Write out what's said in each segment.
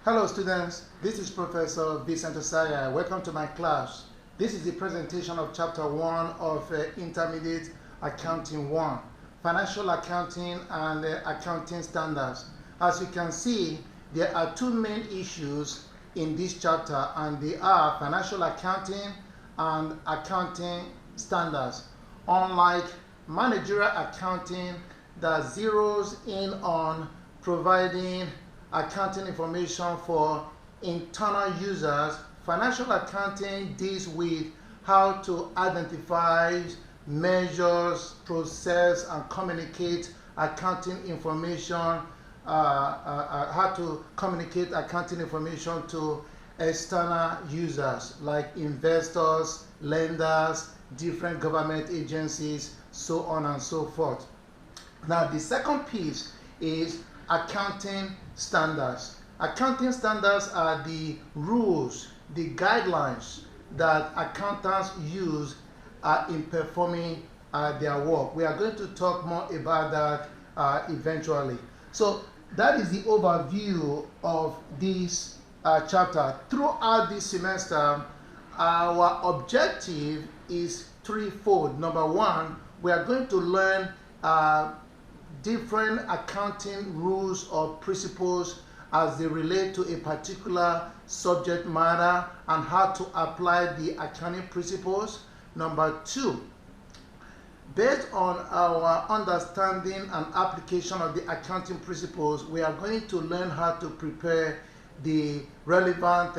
Hello students, this is Professor Vincent Osaya. Welcome to my class. This is the presentation of Chapter 1 of Intermediate Accounting 1, Financial Accounting and Accounting Standards. As you can see, there are two main issues in this chapter, and they are Financial Accounting and Accounting Standards. Unlike Managerial Accounting that zeroes in on providing accounting information for internal users, financial accounting deals with how to identify, measures, process, and communicate accounting information, how to communicate accounting information to external users like investors, lenders, different government agencies, so on and so forth. Now, the second piece is accounting standards. Accounting standards are the rules, the guidelines that accountants use in performing their work. We are going to talk more about that eventually. So that is the overview of this chapter. Throughout this semester, our objective is threefold. Number one, we are going to learn different accounting rules or principles as they relate to a particular subject matter and how to apply the accounting principles. Number two, based on our understanding and application of the accounting principles, we are going to learn how to prepare the relevant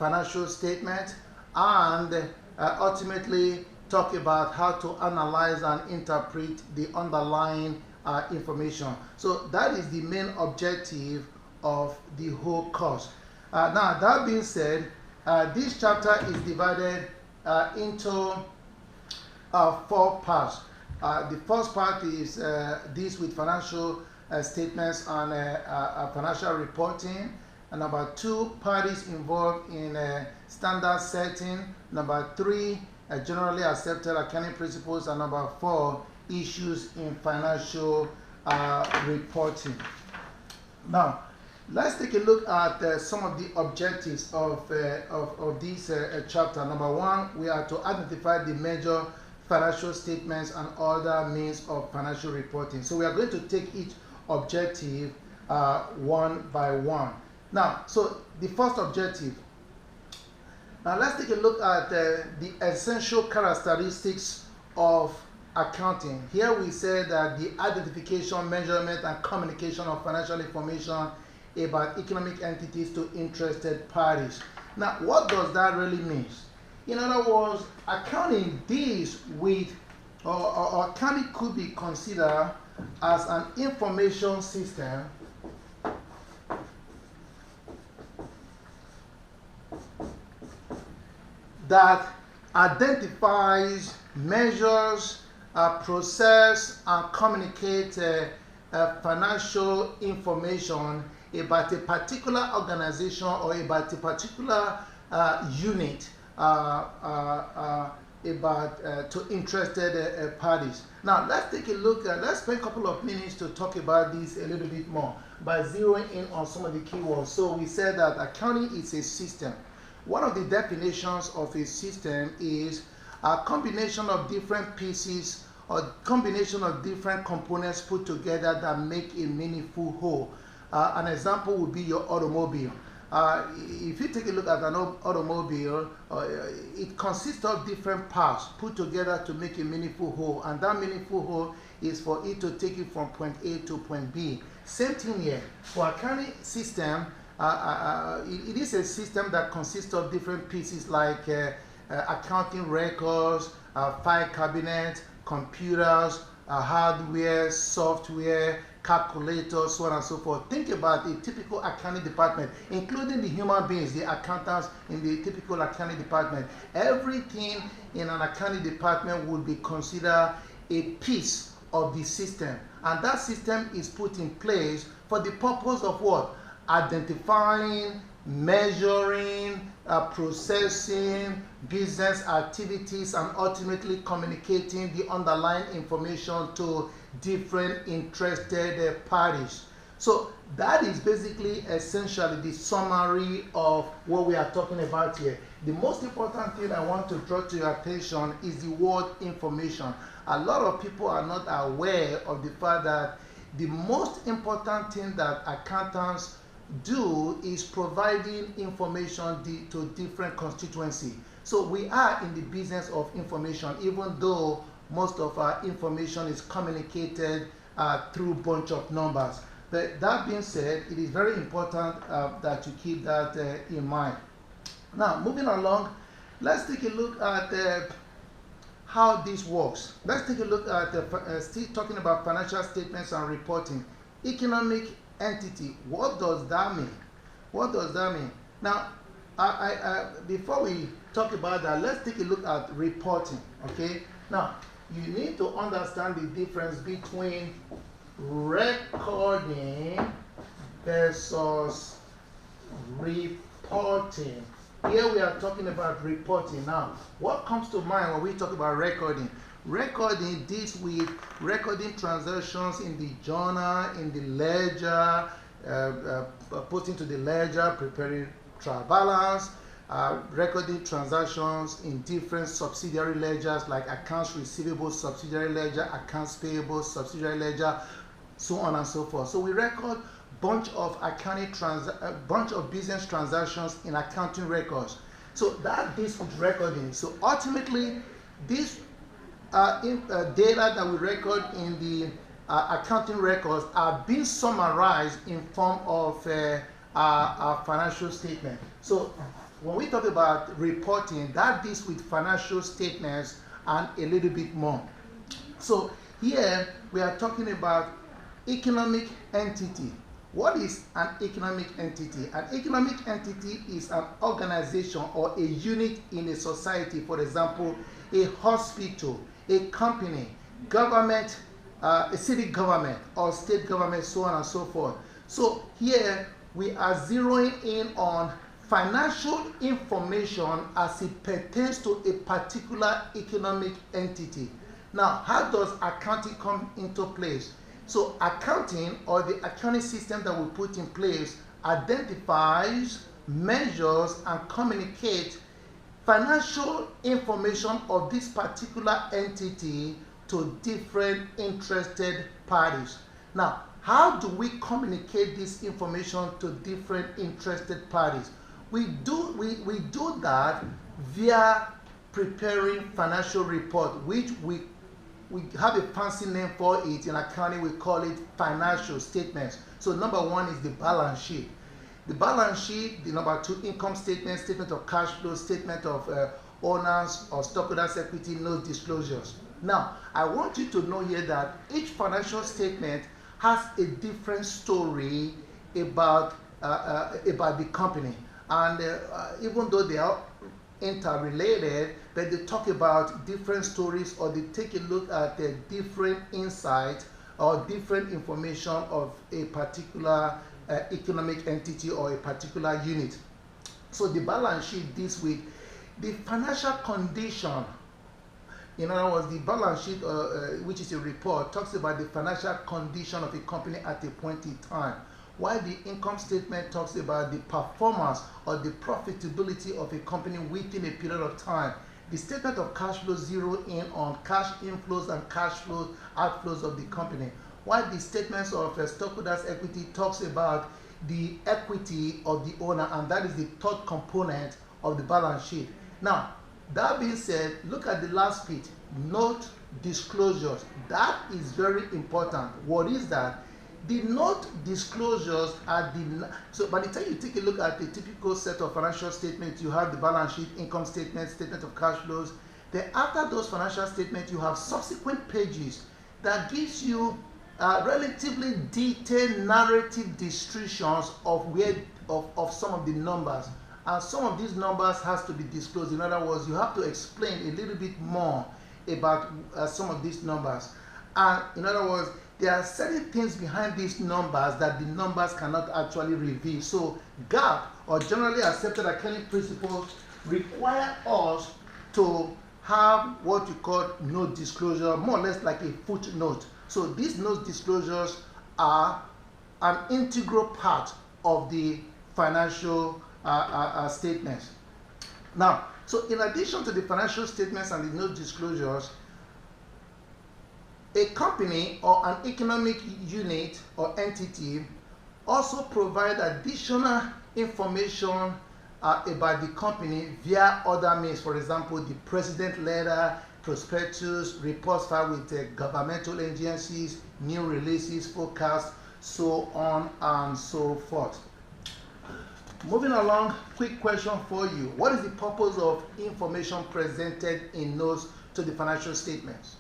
financial statement and ultimately talk about how to analyze and interpret the underlying information. So that is the main objective of the whole course. Now, that being said, this chapter is divided into 4 parts. The first part is deals with financial statements and financial reporting. And number 2, parties involved in standard setting. Number 3, generally accepted accounting principles. And number 4, issues in financial reporting. Now, let's take a look at some of the objectives of this chapter. Number 1, we are to identify the major financial statements and other means of financial reporting. So we are going to take each objective one by one. Now, so the first objective. Now let's take a look at the essential characteristics of accounting. Here we say that the identification, measurement, and communication of financial information about economic entities to interested parties. Now, what does that really mean? In other words, accounting deals with, or accounting could be considered as an information system that identifies, measures, process, and communicate financial information about a particular organization or about a particular unit to interested parties. Now, let's take a look at, let's spend a couple of minutes to talk about this a little bit more by zeroing in on some of the keywords. So we said that accounting is a system. One of the definitions of a system is a combination of different pieces or combination of different components put together that make a meaningful whole. An example would be your automobile. If you take a look at an automobile, it consists of different parts put together to make a meaningful whole, and that meaningful whole is for it to take it from point A to point B. Same thing here. For accounting system, it is a system that consists of different pieces like accounting records, file cabinets, computers, hardware, software, calculators, so on and so forth. Think about a typical accounting department, including the human beings, the accountants in the typical accounting department. Everything in an accounting department would be considered a piece of the system. And that system is put in place for the purpose of what? Identifying, measuring, processing business activities, and ultimately communicating the underlying information to different interested parties. So that is basically essentially the summary of what we are talking about here. The most important thing I want to draw to your attention is the word information. A lot of people are not aware of the fact that the most important thing that accountants do is providing information to different constituency. So we are in the business of information, even though most of our information is communicated through a bunch of numbers. But that being said, it is very important that you keep that in mind. Now, moving along, let's take a look at how this works. Let's take a look at still talking about financial statements and reporting. Economic entity, what does that mean? What does that mean? Now, before we talk about that, let's take a look at reporting, okay? Now, you need to understand the difference between recording versus reporting. Here we are talking about reporting. Now, what comes to mind when we talk about recording? Recording deals with recording transactions in the journal, in the ledger, putting to the ledger, preparing trial balance, recording transactions in different subsidiary ledgers like accounts receivable subsidiary ledger, accounts payable subsidiary ledger, so on and so forth. So we record bunch of bunch of business transactions in accounting records. So that deals with recording. So ultimately, this data that we record in the accounting records are being summarized in form of our financial statement. So when we talk about reporting, that deals with financial statements and a little bit more. So here we are talking about economic entity. What is an economic entity? An economic entity is an organization or a unit in a society. For example, a hospital, a company, government, a city government or state government, so on and so forth. So here we are zeroing in on financial information as it pertains to a particular economic entity. Now, how does accounting come into place? So accounting, or the accounting system that we put in place, identifies, measures, and communicates financial information of this particular entity to different interested parties. Now, how do we communicate this information to different interested parties? We do that via preparing financial report, which we have a fancy name for it in accounting. We call it financial statements. So number one is the balance sheet. The balance sheet, the number two, income statement, statement of cash flow, statement of owners or stockholders' equity, no disclosures. Now, I want you to know here that each financial statement has a different story about the company. And even though they are interrelated, but they talk about different stories, or they take a look at the different insights or different information of a particular economic entity or a particular unit. So the balance sheet deals with the financial condition. In other words, the balance sheet, which is a report, talks about the financial condition of a company at a point in time, while the income statement talks about the performance or the profitability of a company within a period of time. The statement of cash flow zero in on cash inflows and cash flow outflows of the company, while the statements of stockholders' equity talks about the equity of the owner, and that is the third component of the balance sheet. Now, that being said, look at the last bit, note disclosures. That is very important. What is that? The note disclosures are so by the time you take a look at the typical set of financial statements, you have the balance sheet, income statement, statement of cash flows. Then after those financial statements, you have subsequent pages that gives you relatively detailed narrative descriptions of some of the numbers. And some of these numbers has to be disclosed. In other words, you have to explain a little bit more about some of these numbers. And in other words, there are certain things behind these numbers that the numbers cannot actually reveal. So GAAP, or generally accepted accounting principles, require us to have what you call note disclosure, more or less like a footnote. So these note disclosures are an integral part of the financial statements. Now, so in addition to the financial statements and the note disclosures, a company or an economic unit or entity also provide additional information about the company via other means. For example, the president letter, prospectus, reports filed with governmental agencies, new releases, forecasts, so on and so forth. Moving along, quick question for you. What is the purpose of information presented in notes to the financial statements?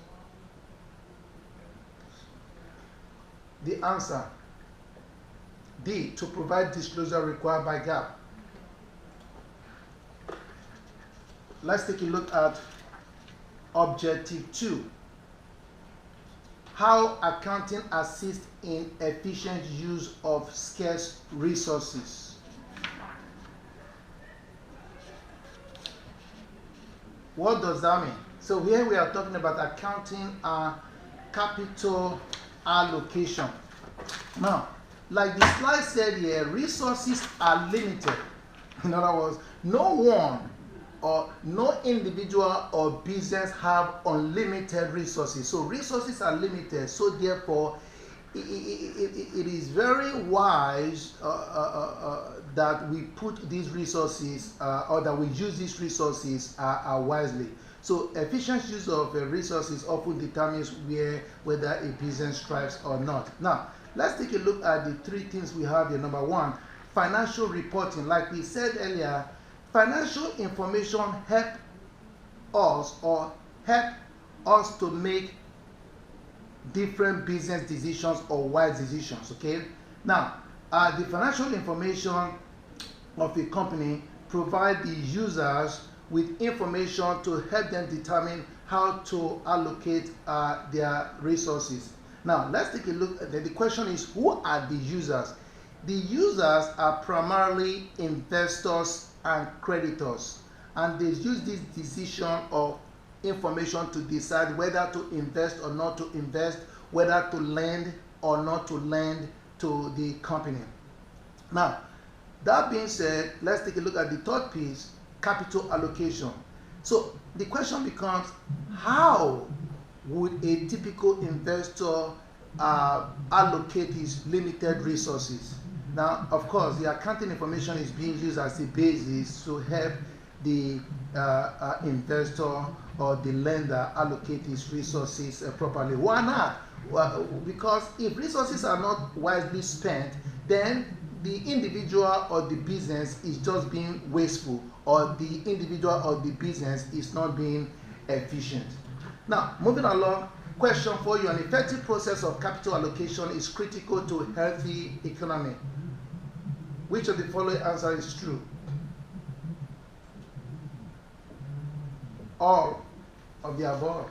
The answer, D, to provide disclosure required by GAAP. Let's take a look at objective 2. How accounting assists in efficient use of scarce resources. What does that mean? So here we are talking about accounting capital allocation. Now, like the slide said here, resources are limited. In other words, no one or no individual or business have unlimited resources. So resources are limited. So therefore, it is very wise that we put these resources or that we use these resources wisely. So efficient use of resources often determines whether a business thrives or not. Now, let's take a look at the 3 things we have here. Number 1, financial reporting. Like we said earlier, financial information help us to make different business decisions or wise decisions. Okay. Now, the financial information of a company provide the users with information to help them determine how to allocate their resources. Now, let's take a look. The question is, who are the users? The users are primarily investors and creditors, and they use this decision of information to decide whether to invest or not to invest, whether to lend or not to lend to the company. Now, that being said, let's take a look at the 3rd piece, capital allocation. So the question becomes, how would a typical investor allocate his limited resources? Now, of course, the accounting information is being used as a basis to help the investor or the lender allocate his resources properly. Why not? Well, because if resources are not wisely spent, then the individual or the business is just being wasteful, or the individual or the business is not being efficient. Now, moving along, question for you. An effective process of capital allocation is critical to a healthy economy. Which of the following answer is true? All of the above.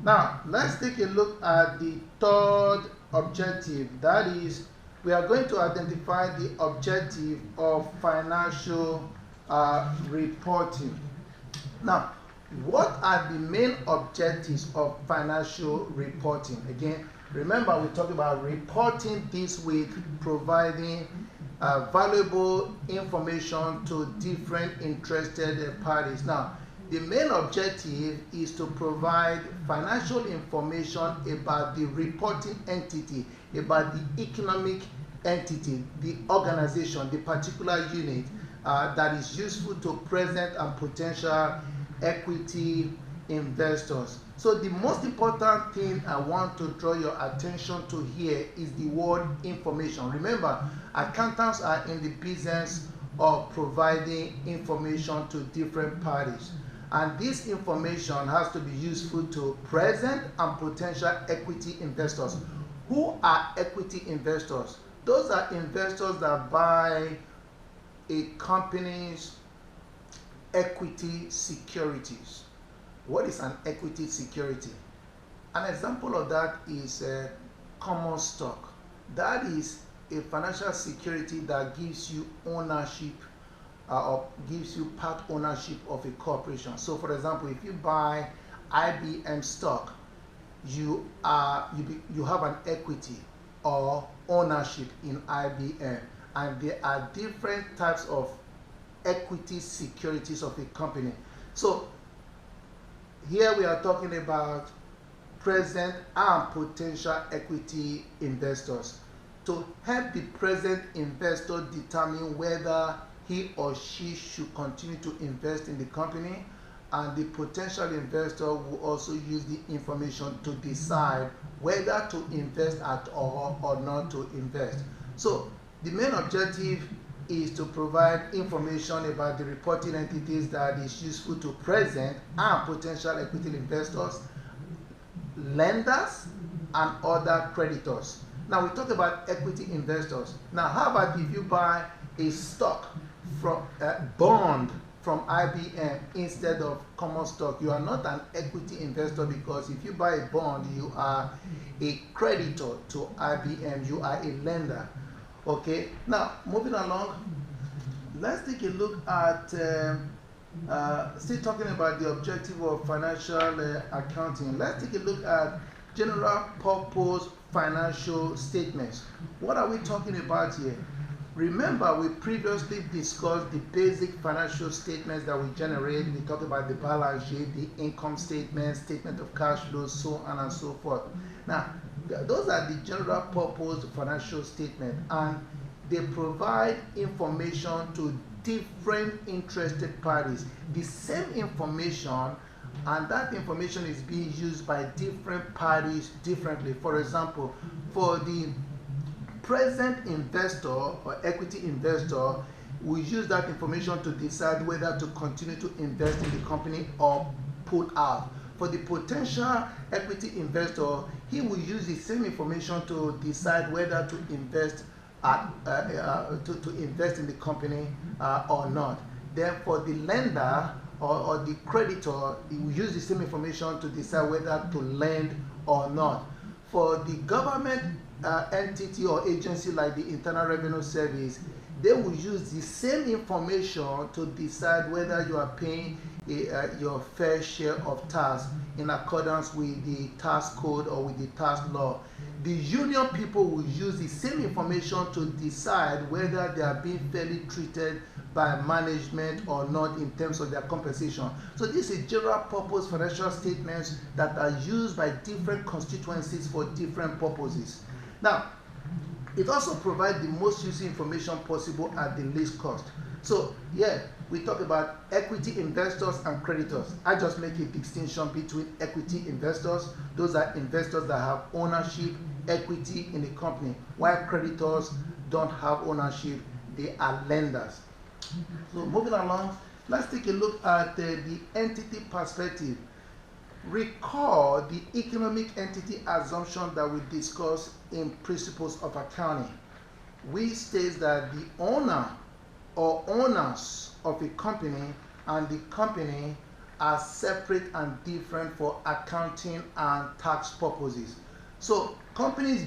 Now, let's take a look at the 3rd objective. That is, we are going to identify the objective of financial reporting. Now, what are the main objectives of financial reporting? Again, remember we talked about reporting this week, providing valuable information to different interested parties. Now, the main objective is to provide financial information about the reporting entity, about the economic entity, the organization, the particular unit that is useful to present and potential equity investors. So the most important thing I want to draw your attention to here is the word information. Remember, accountants are in the business of providing information to different parties. And this information has to be useful to present and potential equity investors. Who are equity investors? Those are investors that buy a company's equity securities. What is an equity security? An example of that is common stock. That is a financial security that gives you ownership or gives you part ownership of a corporation. So for example, if you buy IBM stock, you have an equity or ownership in IBM, and there are different types of equity securities of a company. So here we are talking about present and potential equity investors. To help the present investor determine whether he or she should continue to invest in the company, and the potential investor will also use the information to decide whether to invest at all or not to invest. So the main objective is to provide information about the reporting entities that is useful to present and potential equity investors, lenders, and other creditors. Now we talk about equity investors. Now how about if you buy a stock from bond from IBM instead of common stock? You are not an equity investor, because if you buy a bond, you are a creditor to IBM, you are a lender. Okay, now moving along, let's take a look at still talking about the objective of financial accounting. Let's take a look at general purpose financial statements. What are we talking about here? Remember, we previously discussed the basic financial statements that we generate. We talked about the balance sheet, the income statement, statement of cash flows, so on and so forth. Now, those are the general purpose financial statements, and they provide information to different interested parties. The same information, and that information is being used by different parties differently. For example, for the present investor or equity investor, we use that information to decide whether to continue to invest in the company or pull out. For the potential equity investor, he will use the same information to decide whether to invest to invest in the company or not. Then for the lender or the creditor, he will use the same information to decide whether to lend or not. For the government entity or agency like the Internal Revenue Service, they will use the same information to decide whether you are paying your fair share of tax in accordance with the tax code or with the tax law. The union people will use the same information to decide whether they are being fairly treated by management or not in terms of their compensation. So this is general purpose financial statements that are used by different constituencies for different purposes. Now, it also provides the most useful information possible at the least cost. So yeah, we talk about equity investors and creditors. I just make a distinction between equity investors. Those are investors that have ownership, equity in the company, while creditors don't have ownership, they are lenders. So moving along, let's take a look at the entity perspective. Recall the economic entity assumption that we discussed in principles of accounting, which states that the owner or owners of a company and the company are separate and different for accounting and tax purposes. So companies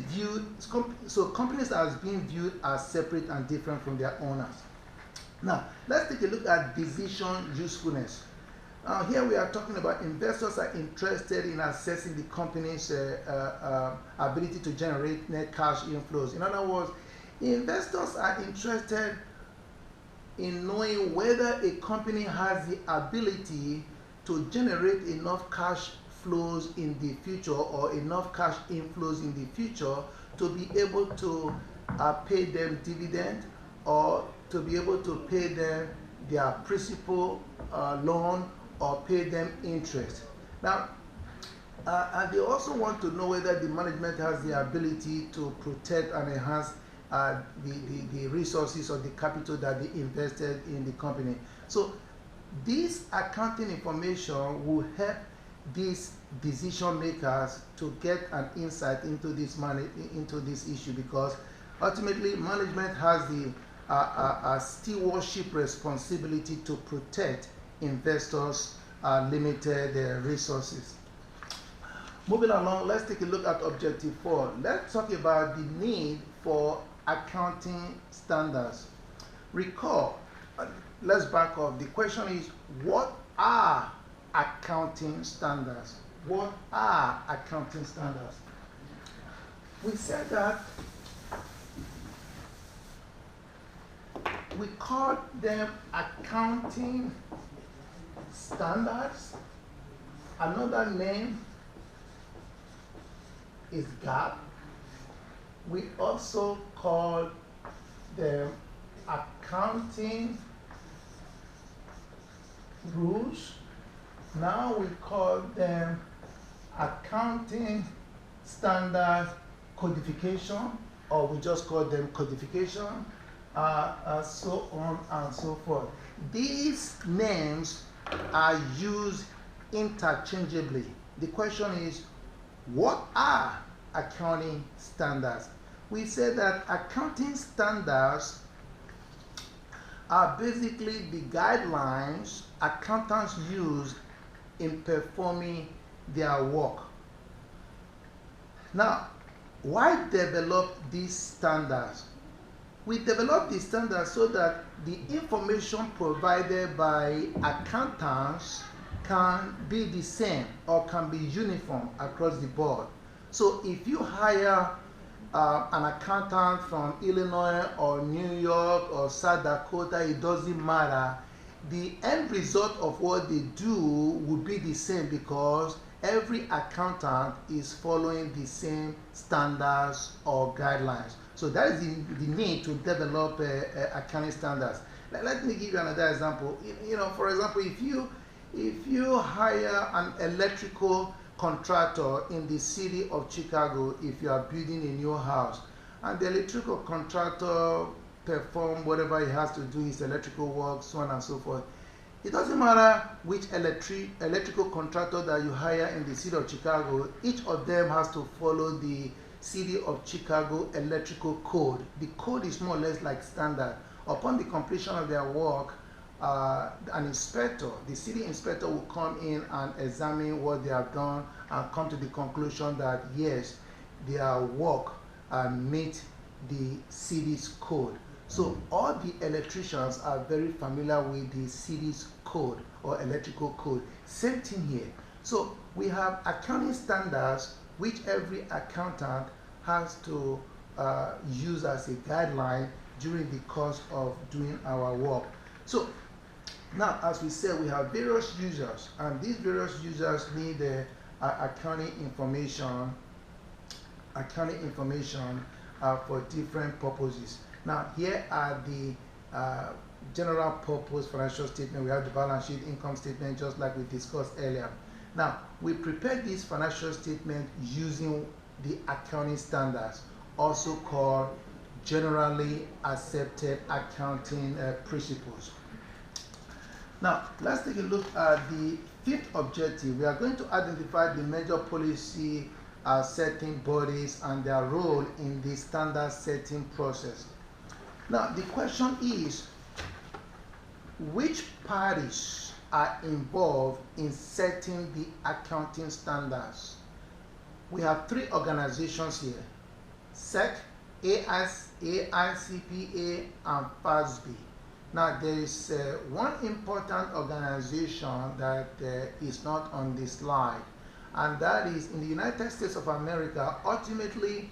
are being viewed as separate and different from their owners. Now, let's take a look at decision usefulness. Here we are talking about investors are interested in assessing the company's ability to generate net cash inflows. In other words, investors are interested in knowing whether a company has the ability to generate enough cash flows in the future or enough cash inflows in the future to be able to pay them dividend or to be able to pay them their principal loan or pay them interest. Now, and they also want to know whether the management has the ability to protect and enhance the resources or the capital that they invested in the company. So this accounting information will help these decision makers to get an insight into this issue, because ultimately management has the stewardship responsibility to protect investors' limited resources. Moving along, let's take a look at objective 4. Let's talk about the need for accounting standards. Recall, let's back up. The question is, what are accounting standards? What are accounting standards? We said that we call them accounting standards. Another name is GAAP. We also call them accounting rules. Now we call them accounting standard codification, or we just call them codification, so on and so forth. These names are used interchangeably. The question is, what are accounting standards? We said that accounting standards are basically the guidelines accountants use in performing their work. Now, why develop these standards? We develop these standards so that the information provided by accountants can be the same or can be uniform across the board. So if you hire an accountant from Illinois or New York or South Dakota, it doesn't matter. The end result of what they do will be the same because every accountant is following the same standards or guidelines. So that is the need to develop accounting standards. Let me give you another example. For example, if you hire an electrical contractor in the city of Chicago, if you are building a new house, and the electrical contractor perform whatever he has to do, his electrical work, so on and so forth, it doesn't matter which electrical contractor that you hire in the city of Chicago, each of them has to follow the city of Chicago electrical code. The code is more or less like standard. Upon the completion of their work, an inspector, the city inspector, will come in and examine what they have done and come to the conclusion that yes, their work meet the city's code. So all the electricians are very familiar with the city's code or electrical code. Same thing here. So we have accounting standards which every accountant has to use as a guideline during the course of doing our work. So now, as we said, we have various users, and these various users need accounting information for different purposes. Now, here are the general purpose financial statement. We have the balance sheet, income statement, just like we discussed earlier. Now, we prepared this financial statement using the accounting standards, also called generally accepted accounting principles. Now, let's take a look at the fifth objective. We are going to identify the major policy setting bodies and their role in the standard setting process. Now, the question is, which parties are involved in setting the accounting standards? We have three organizations here: SEC, AICPA, and FASB. Now, there is one important organization that is not on this slide, and that is in the United States of America. Ultimately,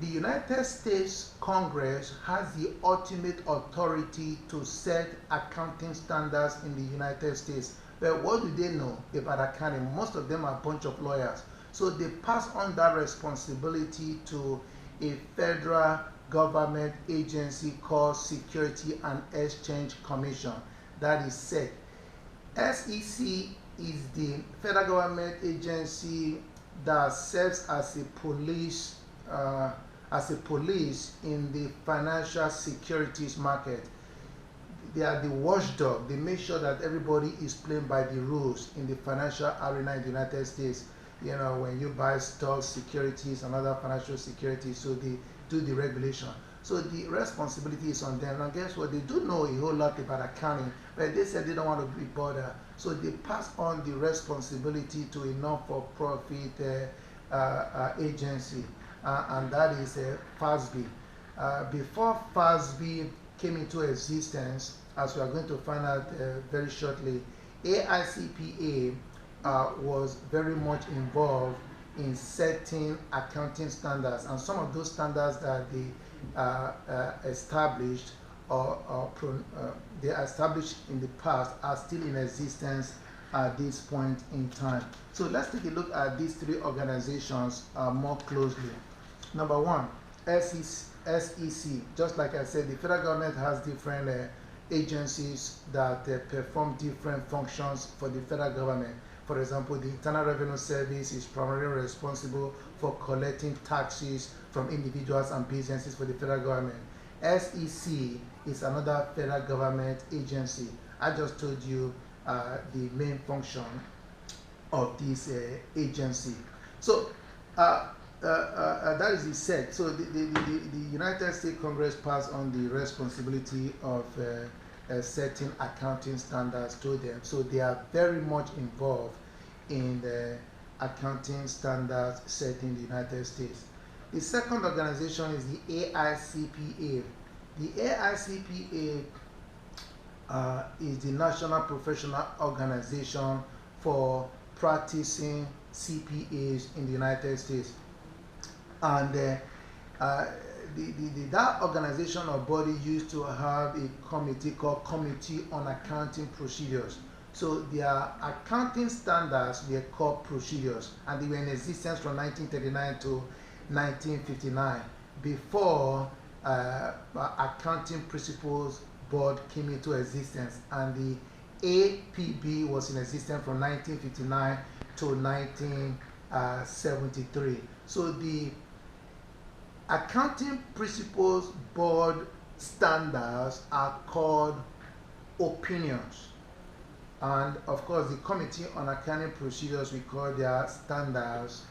the United States Congress has the ultimate authority to set accounting standards in the United States. But what do they know about accounting? Most of them are a bunch of lawyers. So they pass on that responsibility to a federal government agency called Security and Exchange Commission, that is SEC. SEC is the federal government agency that serves as a police in the financial securities market. They are the watchdog. They make sure that everybody is playing by the rules in the financial arena in the United States. When you buy stocks, securities, and other financial securities, so they do the regulation. So the responsibility is on them. And guess what? They do know a whole lot about accounting, but they said they don't want to be bothered. So they pass on the responsibility to a non-for-profit agency, and that is FASB. Before FASB came into existence, as we are going to find out very shortly, AICPA was very much involved in setting accounting standards, and some of those standards that they established they established in the past are still in existence at this point in time. So let's take a look at these three organizations more closely. Number one, SEC. Just like I said, the federal government has different agencies that perform different functions for the federal government. For example, the Internal Revenue Service is primarily responsible for collecting taxes from individuals and businesses for the federal government. SEC is another federal government agency. I just told you the main function of this agency. So that is the SEC. So the United States Congress passed on the responsibility of setting accounting standards to them. So they are very much involved in the accounting standards set in the United States. The second organization is the AICPA. The AICPA is the National Professional Organization for Practicing CPAs in the United States. And that organization or body used to have a committee called Committee on Accounting Procedures. So their accounting standards were called procedures, and they were in existence from 1939 to 1959 before Accounting Principles Board came into existence, and the APB was in existence from 1959 to 1973. So the Accounting Principles Board standards are called opinions, and of course the Committee on Accounting Procedures, we call their standards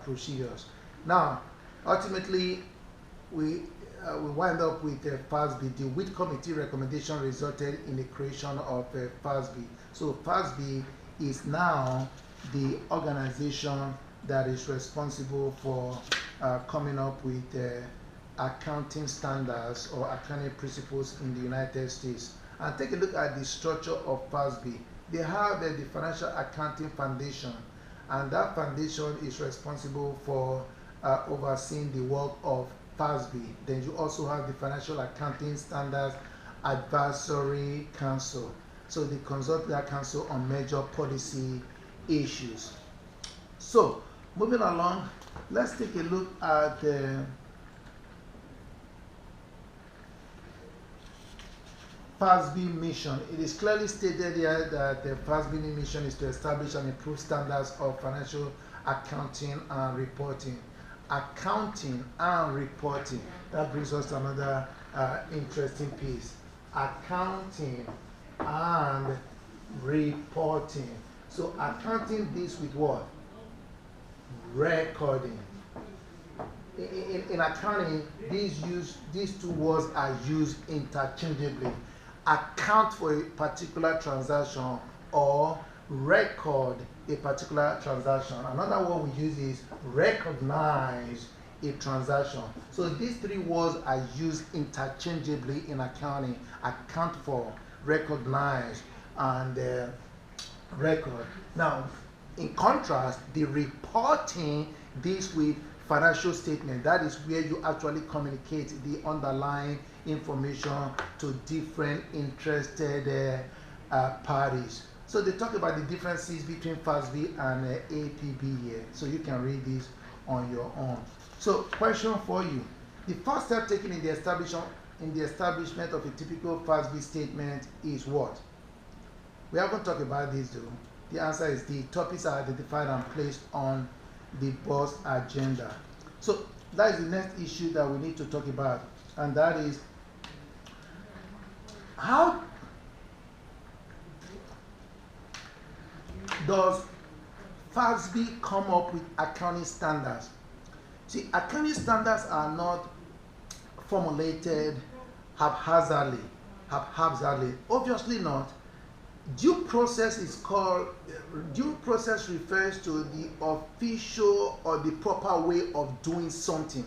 procedures. Now ultimately we wind up with FASB. The WIT committee recommendation resulted in the creation of FASB. So FASB is now the organization that is responsible for coming up with accounting standards or accounting principles in the United States. And take a look at the structure of FASB. They have the Financial Accounting Foundation, and that foundation is responsible for overseeing the work of FASB. Then you also have the Financial Accounting Standards Advisory Council. So they consult that council on major policy issues. So moving along, let's take a look at the FASB mission. It is clearly stated here that the FASB mission is to establish and improve standards of financial accounting and reporting. Accounting and reporting. That brings us to another interesting piece. Accounting and reporting. So accounting deals with what? Recording. In accounting, these two words are used interchangeably. Account for a particular transaction or record a particular transaction. Another word we use is recognize a transaction. So these three words are used interchangeably in accounting. Account for, recognize, and record. Now, in contrast, the reporting deals with financial statement. That is where you actually communicate the underlying information to different interested parties. So they talk about the differences between FASB and APB here. So you can read this on your own. So question for you. The first step taken in the establishment of a typical FASB statement is what? We haven't talked about this though. The answer is the topics are identified and placed on the board's agenda. So that is the next issue that we need to talk about, and that is how does FASB come up with accounting standards? See, accounting standards are not formulated haphazardly. Obviously not. Due process refers to the official or the proper way of doing something.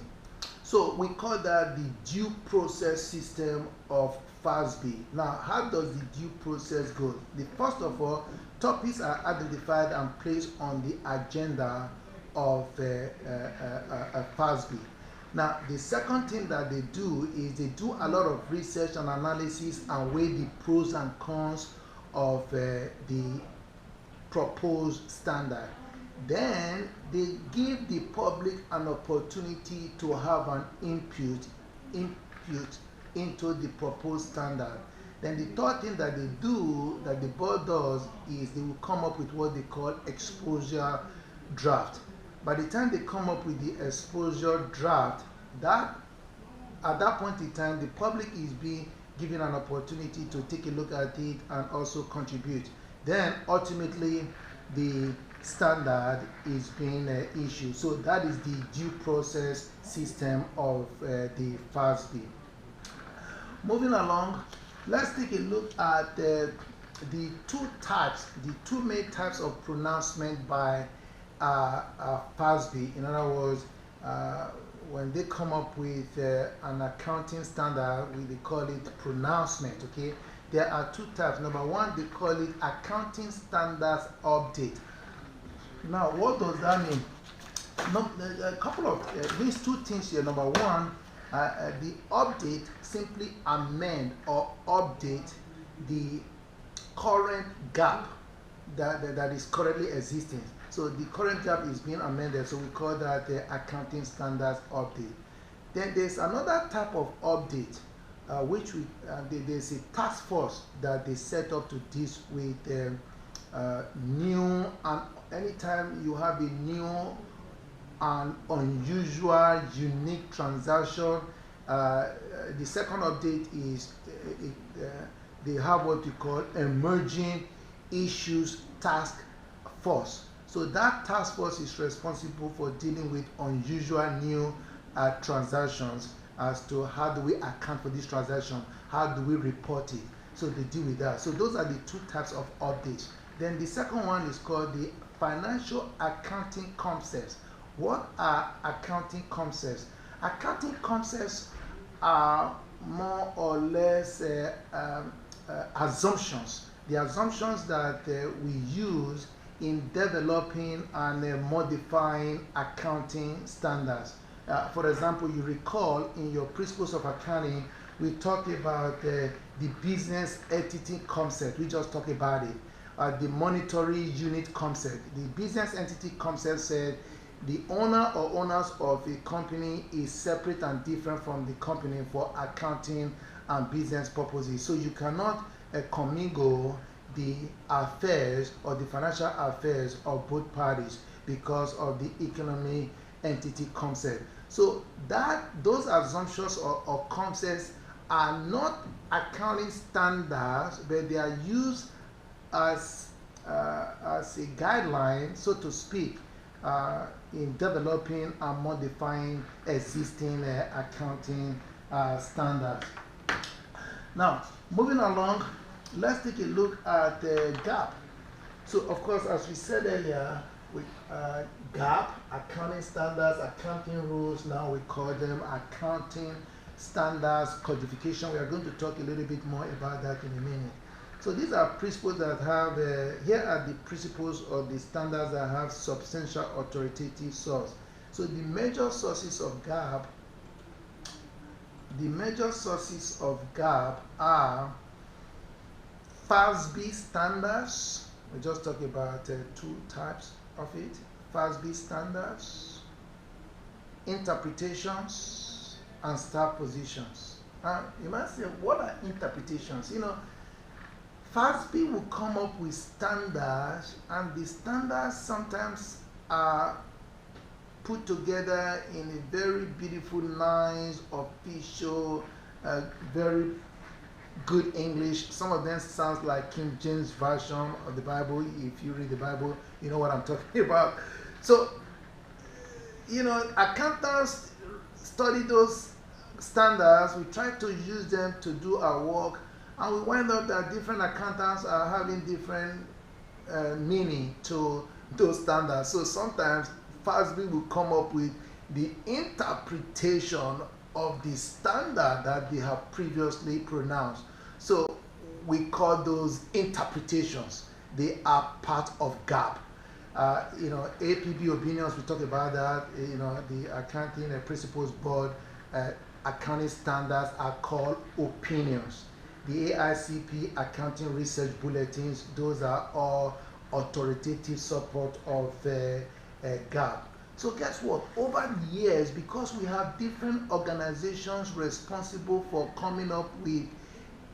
So we call that the due process system of FASB. Now, how does the due process go? First of all, topics are identified and placed on the agenda of FASB. Now, the second thing that they do is they do a lot of research and analysis and weigh the pros and cons of the proposed standard. Then they give the public an opportunity to have an input into the proposed standard. Then the third thing that they do, that the board does, is they will come up with what they call exposure draft. By the time they come up with the exposure draft, at that point in time, the public is being given an opportunity to take a look at it and also contribute. Then ultimately, the standard is being issued. So that is the due process system of the FASB. Moving along, let's take a look at the two main types of pronouncement by FASB. In other words, when they come up with an accounting standard, they call it pronouncement. Okay, there are two types. Number one, they call it accounting standards update. Now, what does that mean? A couple of these two things here. Number one, the update simply amend or update the current gap that is currently existing. So the current gap is being amended, so we call that the accounting standards update. Then there's another type of update, which there's a task force that they set up to deal with new, and anytime you have a new and unusual, unique transaction, the second update is they have what we call emerging issues task force. So that task force is responsible for dealing with unusual new transactions, as to how do we account for this transaction, how do we report it. So they deal with that. So those are the two types of updates. Then the second one is called the financial accounting concepts. What are accounting concepts? Accounting concepts are more or less assumptions. The assumptions that we use in developing and modifying accounting standards. For example, you recall in your principles of accounting, we talked about the business entity concept. We just talked about it. The monetary unit concept. The business entity concept said the owner or owners of a company is separate and different from the company for accounting and business purposes. So you cannot commingle the affairs or the financial affairs of both parties because of the economic entity concept. So those assumptions or concepts are not accounting standards, but they are used as a guideline, so to speak, in developing and modifying existing accounting standards. Now, moving along, let's take a look at GAAP. So, of course, as we said earlier, with GAAP, accounting standards, accounting rules, now we call them accounting standards codification. We are going to talk a little bit more about that in a minute. So these are principles that have, here are the principles or the standards that have substantial authoritative source. So the major sources of GAAP, are FASB standards. We just talked about two types of it. FASB standards, interpretations, and star positions. You might say, what are interpretations? You know, FASB will come up with standards, and the standards sometimes are put together in a very beautiful, nice, official, very good English. Some of them sounds like King James Version of the Bible. If you read the Bible, you know what I'm talking about. So, you know, accountants study those standards. We try to use them to do our work, and we wind up that different accountants are having different meaning to those standards. So sometimes FASB will come up with the interpretation of the standard that they have previously pronounced. So we call those interpretations. they are part of GAP. APB opinions, we talk about that. The Accounting Principles Board accounting standards are called opinions. The AICP accounting research bulletins, those are all authoritative support of GAP. So guess what? Over the years, because we have different organizations responsible for coming up with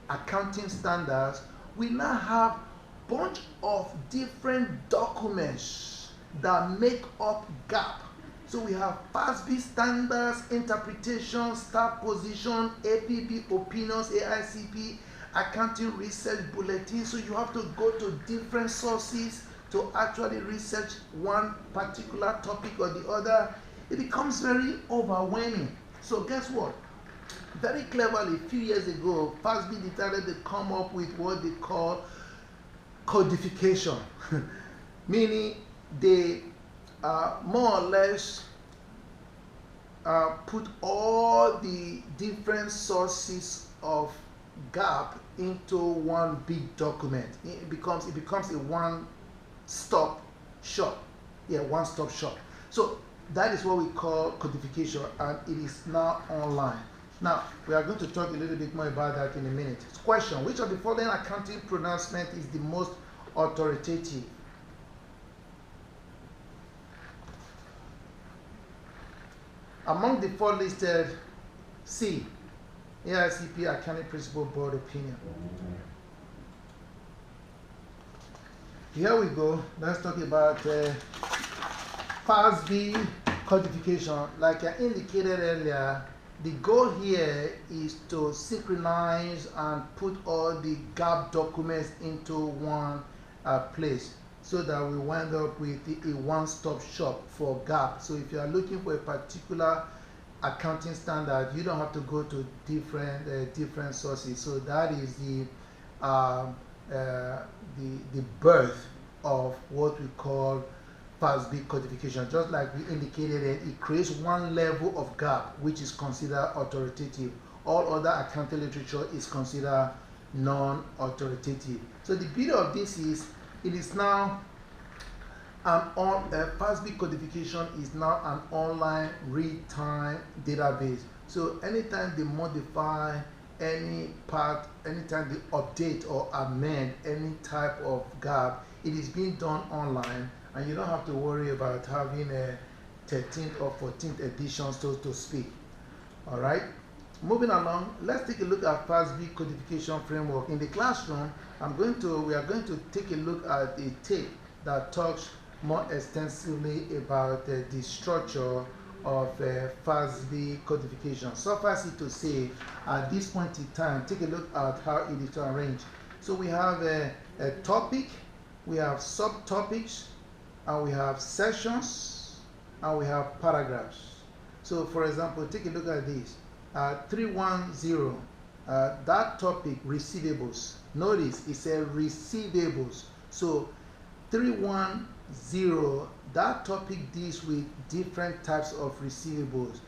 accounting standards, we now have a bunch of different documents that make up GAP. So we have FASB standards, interpretation, staff position, APB opinions, AICP, accounting research bulletin. So you have to go to different sources to actually research one particular topic or the other. It becomes very overwhelming. So guess what? Very cleverly, a few years ago, FASB decided to come up with what they call codification, meaning they more or less put all the different sources of GAP into one big document. It becomes a one-stop shop. Yeah, one-stop shop. So that is what we call codification, and it is now online. Now, we are going to talk a little bit more about that in a minute. Question: which of the following accounting pronouncement is the most authoritative? Among the four listed, C, AICP Accounting Principle Board opinion. Here we go. Let's talk about FASB codification. Like I indicated earlier, the goal here is to synchronize and put all the GAP documents into one place, so that we wind up with a one-stop shop for GAP. So if you are looking for a particular accounting standard, you don't have to go to different sources. So that is the birth of what we call FASB codification. Just like we indicated, it creates one level of GAP which is considered authoritative. All other accounting literature is considered non-authoritative. So the beauty of this is, it is now FASB codification is now an online real-time database. So anytime they modify any part, anytime they update or amend any type of GAP, it is being done online, and you don't have to worry about having a 13th or 14th edition, so to speak. All right. Moving along, let's take a look at FASB Codification Framework. In the classroom, we are going to take a look at a tape that talks more extensively about the structure of FASB codification. Suffice it to say, at this point in time, take a look at how it is arranged. So we have a topic, we have subtopics, and we have sections, and we have paragraphs. So for example, take a look at this. 310, that topic, receivables. Notice it says receivables. So 310, that topic deals with different types of receivables.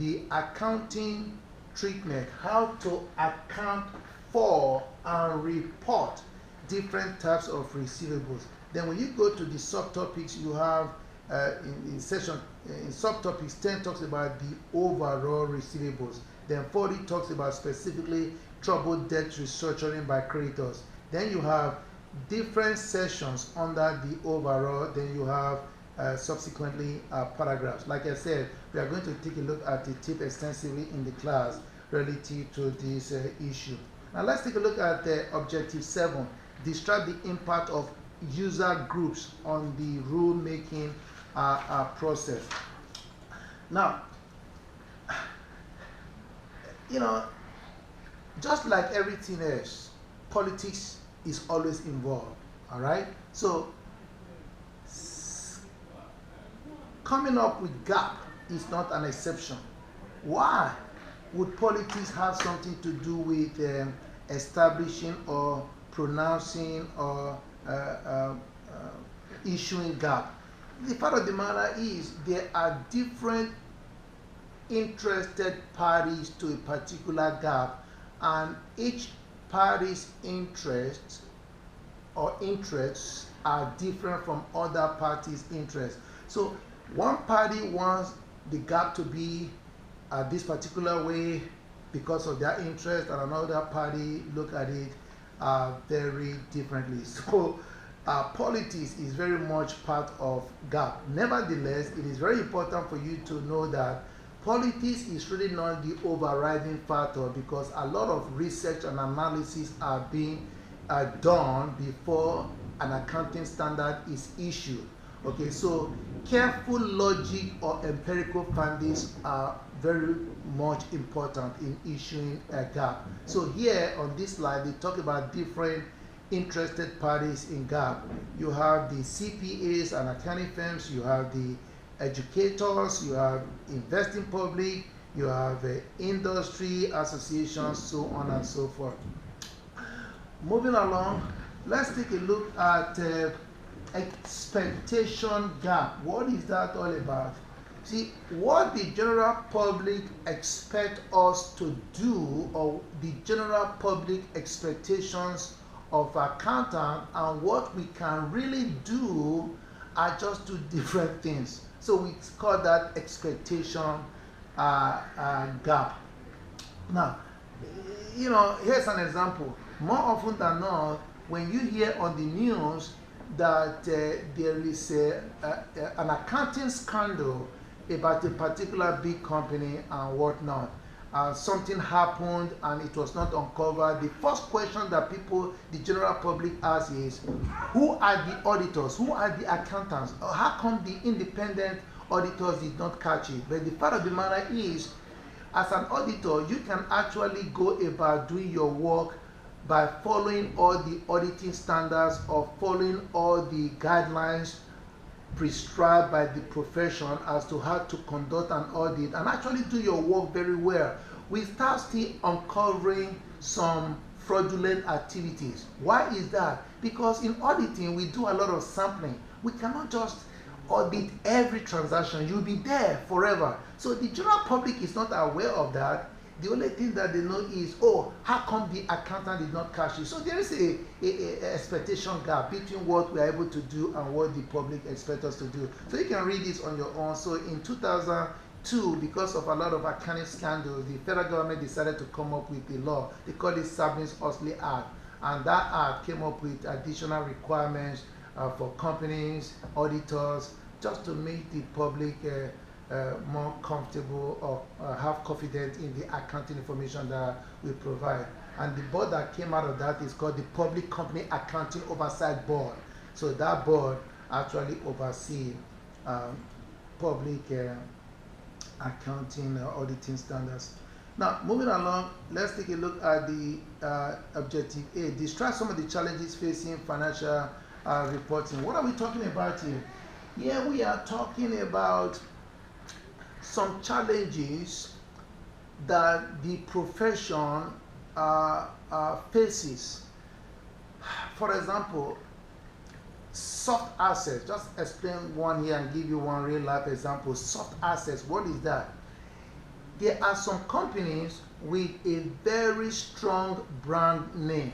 The accounting treatment, how to account for and report different types of receivables. Then when you go to the subtopics, you have in subtopics 10 talks about the overall receivables. Then 40 talks about specifically troubled debt restructuring by creditors. Then you have different sections under the overall. Then you have subsequently paragraphs. Like I said, we are going to take a look at the tip extensively in the class relative to this issue. Now let's take a look at objective 7. Describe the impact of user groups on the rule making process. Now, just like everything else, politics is always involved. All right. So coming up with GAP is not an exception. Why would politics have something to do with establishing or pronouncing or issuing GAP? The fact of the matter is, there are different interested parties to a particular GAP, and each party's interest or interests are different from other parties' interests. So one party wants the gap to be this particular way because of their interest, and another party look at it very differently. So politics is very much part of gap. Nevertheless, it is very important for you to know that politics is really not the overriding factor, because a lot of research and analysis are being done before an accounting standard is issued. Okay, so careful logic or empirical findings are very much important in issuing a gap. So here on this slide, they talk about different interested parties in gap. You have the CPAs and accounting firms, you have the educators, you have investing public, you have industry associations, so on and so forth. Moving along, let's take a look at expectation gap. What is that all about? See, what the general public expect us to do, or the general public expectations of accountant, and what we can really do are just two different things. So we call that expectation gap. Now, you know, here's an example. More often than not, when you hear on the news that there is an accounting scandal about a particular big company and whatnot, something happened and it was not uncovered, the first question that people, the general public, ask is, who are the auditors, who are the accountants, or how come the independent auditors did not catch it? But the fact of the matter is, as an auditor, you can actually go about doing your work by following all the auditing standards or following all the guidelines prescribed by the profession as to how to conduct an audit, and actually do your work very well without still uncovering some fraudulent activities. Why is that? Because in auditing, we do a lot of sampling. We cannot just audit every transaction. You'll be there forever. So the general public is not aware of that. The only thing that they know is, oh, how come the accountant did not catch it? So there is a expectation gap between what we are able to do and what the public expects us to do. So you can read this on your own. So in 2002, because of a lot of accounting scandals, the federal government decided to come up with a law. They call it Sarbanes-Oxley Act. And that act came up with additional requirements for companies, auditors, just to make the public more comfortable or have confidence in the accounting information that we provide. And the board that came out of that is called the Public Company Accounting Oversight Board. So that board actually oversees public accounting auditing standards. Now, moving along, let's take a look at the objective A. Describe some of the challenges facing financial reporting. What are we talking about here? Here we are talking about some challenges that the profession faces. For example, soft assets. Just explain one here and give you one real life example. Soft assets, what is that? There are some companies with a very strong brand name,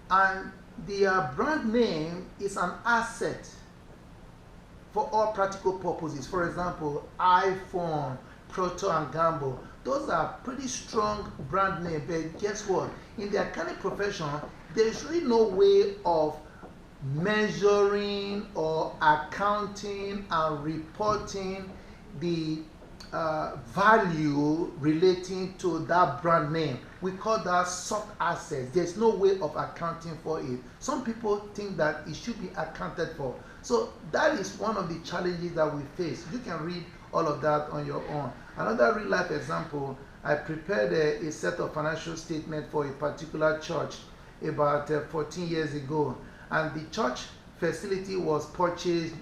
and their brand name is an asset for all practical purposes. For example, iPhone, Procter & Gamble, those are pretty strong brand names. But guess what? In the accounting profession, there's really no way of measuring or accounting and reporting the value relating to that brand name. We call that soft assets. There's no way of accounting for it. Some people think that it should be accounted for. So that is one of the challenges that we face. You can read all of that on your own. Another real life example, I prepared a set of financial statements for a particular church about 14 years ago. And the church facility was purchased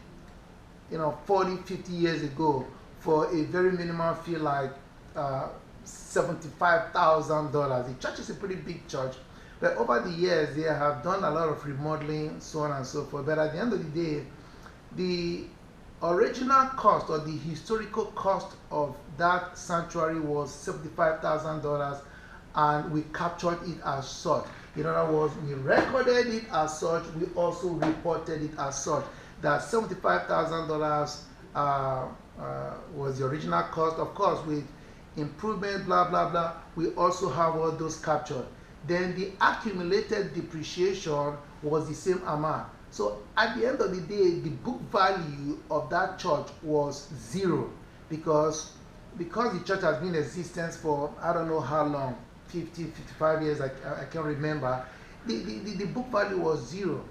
40, 50 years ago for a very minimal fee, like $75,000. The church is a pretty big church, but over the years they have done a lot of remodeling, so on and so forth. But at the end of the day, the original cost or the historical cost of that sanctuary was $75,000, and we captured it as such. In other words, we recorded it as such, we also reported it as such. That $75,000 was the original cost. Of course, with improvement, blah, blah, blah, we also have all those captured. Then the accumulated depreciation was the same amount. So at the end of the day, the book value of that church was zero because the church has been in existence for I don't know how long, 50, 55 years, I can't remember. The book value was zero.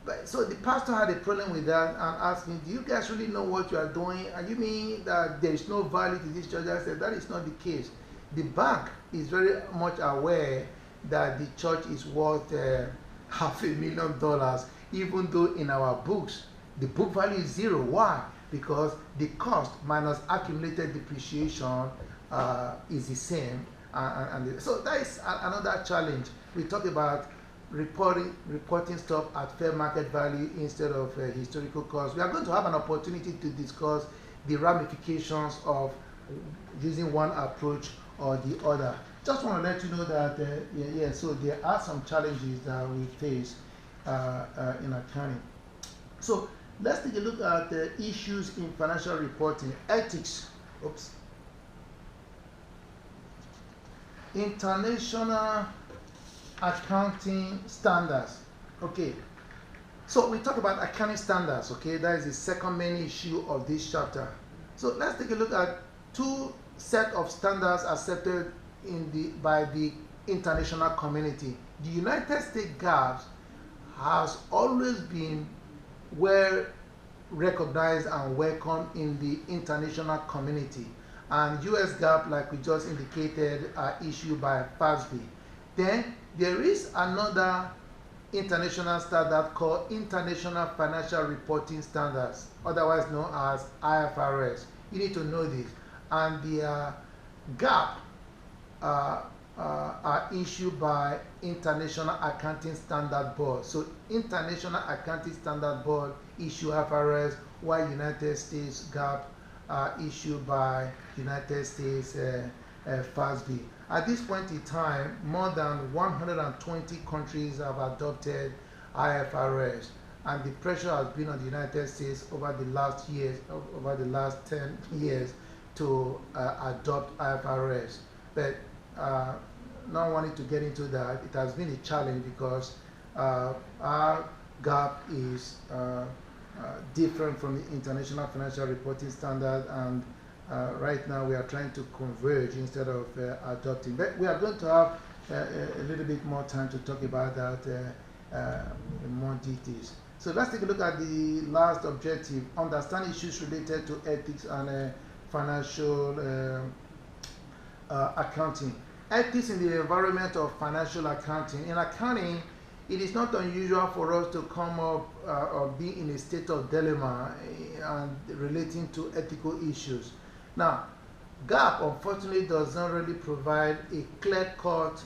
But, so the pastor had a problem with that and asked me, do you guys really know what you are doing? And you mean that there is no value to this church? I said, that is not the case. The bank is very much aware that the church is worth $500,000, even though in our books, the book value is zero. Why? Because the cost minus accumulated depreciation is the same. So that is another challenge. We talk about reporting stuff at fair market value instead of historical cost. We are going to have an opportunity to discuss the ramifications of using one approach or the other. Just want to let you know that so there are some challenges that we face in accounting. So let's take a look at the issues in financial reporting. Ethics. Oops. International accounting standards. Okay, so we talk about accounting standards. Okay, that is the second main issue of this chapter. So let's take a look at two set of standards accepted by the international community. The United States GAAP has always been well recognized and welcomed in the international community, and US GAAP, like we just indicated, are issued by FASB. Then there is another international standard called International Financial Reporting Standards, otherwise known as IFRS. You need to know this. And the GAAP are issued by International Accounting Standard Board. So International Accounting Standard Board issue IFRS, while United States GAAP are issued by United States FASB. At this point in time, more than 120 countries have adopted IFRS, and the pressure has been on the United States over the last 10 years to adopt IFRS. But not wanting to get into that, it has been a challenge because our GAAP is different from the International Financial Reporting Standard, and right now we are trying to converge instead of adopting. But we are going to have a little bit more time to talk about that in more details. So let's take a look at the last objective: understand issues related to ethics and financial accounting. Ethics in the environment of financial accounting. In accounting, it is not unusual for us to come up or be in a state of dilemma and relating to ethical issues. Now, GAAP unfortunately does not really provide a clear-cut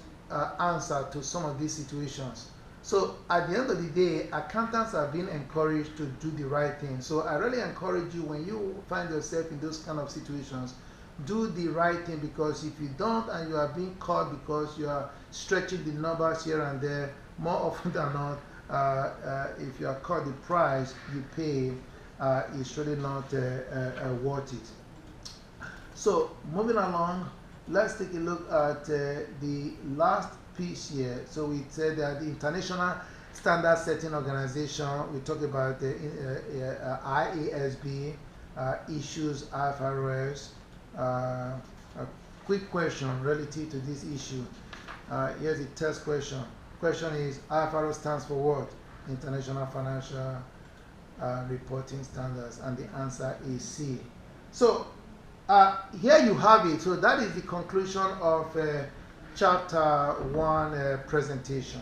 answer to some of these situations. So at the end of the day, accountants are being encouraged to do the right thing. So I really encourage you, when you find yourself in those kind of situations, do the right thing, because if you don't and you are being caught because you are stretching the numbers here and there, more often than not, if you are caught, the price you pay is really not worth it. So moving along, let's take a look at the last piece here. So we said that the International Standard Setting Organization, we talked about the IASB, issues IFRS. A quick question relative to this issue. Here's the test question. Question is, IFRS stands for what? International Financial Reporting Standards, and the answer is C. So here you have it. So that is the conclusion of chapter 1 presentation.